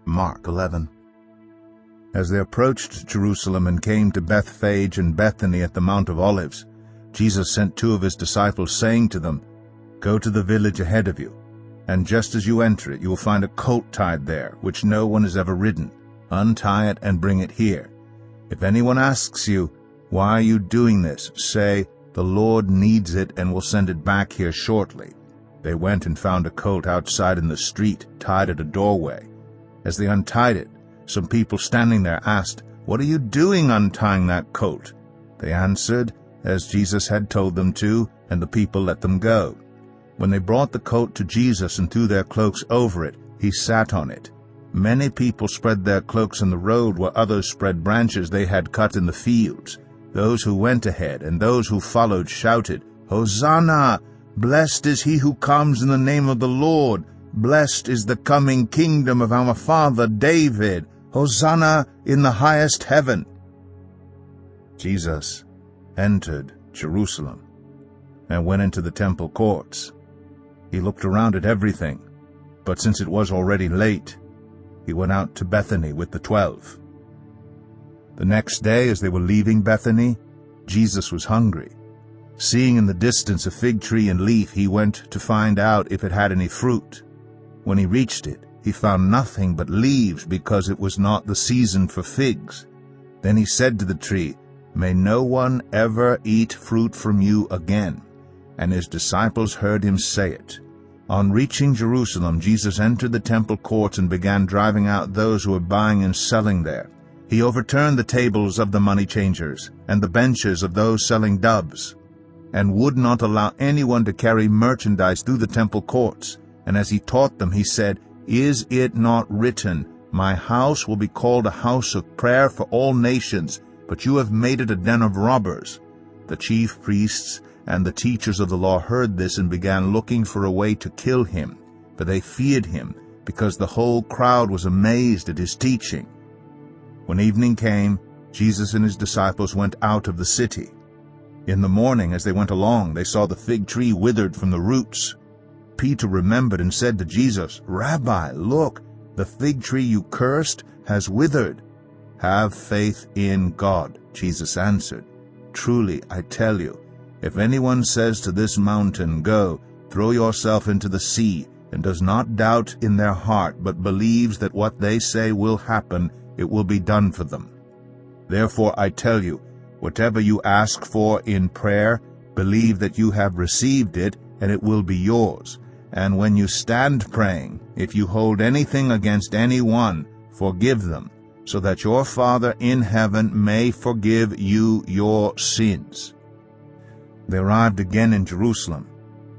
Mark 11. As they approached Jerusalem and came to Bethphage and Bethany at the Mount of Olives, Jesus sent 2 of his disciples, saying to them, "Go to the village ahead of you, and just as you enter it, you will find a colt tied there, which no one has ever ridden. Untie it and bring it here. If anyone asks you, 'Why are you doing this?' say, 'The Lord needs it and will send it back here shortly.'" They went and found a colt outside in the street, tied at a doorway. As they untied it, some people standing there asked, "What are you doing untying that colt?" They answered, as Jesus had told them to, and the people let them go. When they brought the colt to Jesus and threw their cloaks over it, he sat on it. Many people spread their cloaks in the road, while others spread branches they had cut in the fields. Those who went ahead and those who followed shouted, "Hosanna! Blessed is he who comes in the name of the Lord! Blessed is the coming kingdom of our father David! Hosanna in the highest heaven!" Jesus entered Jerusalem and went into the temple courts. He looked around at everything, but since it was already late, he went out to Bethany with the 12. The next day, as they were leaving Bethany, Jesus was hungry. Seeing in the distance a fig tree in leaf, he went to find out if it had any fruit. When he reached it, he found nothing but leaves, because it was not the season for figs. Then he said to the tree, "May no one ever eat fruit from you again." And his disciples heard him say it. On reaching Jerusalem, Jesus entered the temple courts and began driving out those who were buying and selling there. He overturned the tables of the money changers and the benches of those selling doves, and would not allow anyone to carry merchandise through the temple courts. And as he taught them, he said, "Is it not written, 'My house will be called a house of prayer for all nations,' but you have made it a den of robbers?" The chief priests and the teachers of the law heard this and began looking for a way to kill him, for they feared him, because the whole crowd was amazed at his teaching. When evening came, Jesus and his disciples went out of the city. In the morning, as they went along, they saw the fig tree withered from the roots. Peter remembered and said to Jesus, "Rabbi, look, the fig tree you cursed has withered." "Have faith in God," Jesus answered. "Truly, I tell you, if anyone says to this mountain, 'Go, throw yourself into the sea,' and does not doubt in their heart, but believes that what they say will happen, it will be done for them. Therefore I tell you, whatever you ask for in prayer, believe that you have received it, and it will be yours. And when you stand praying, if you hold anything against anyone, forgive them, so that your Father in heaven may forgive you your sins." They arrived again in Jerusalem,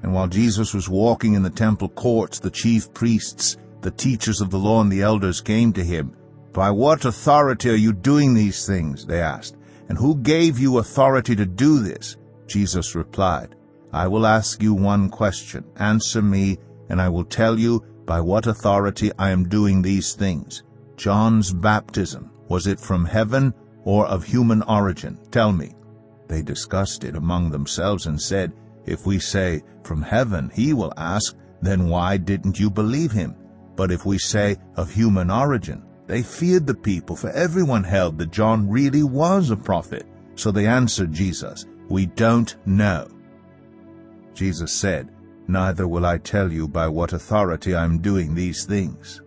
and while Jesus was walking in the temple courts, the chief priests, the teachers of the law, and the elders came to him. "By what authority are you doing these things?" they asked. "And who gave you authority to do this?" Jesus replied, "I will ask you one question. Answer me, and I will tell you by what authority I am doing these things. John's baptism, was it from heaven or of human origin? Tell me." They discussed it among themselves and said, "If we say, 'From heaven,' he will ask, 'Then why didn't you believe him?' But if we say, 'Of human origin,' they feared the people, for everyone held that John really was a prophet." So they answered Jesus, "We don't know." Jesus said, "Neither will I tell you by what authority I am doing these things."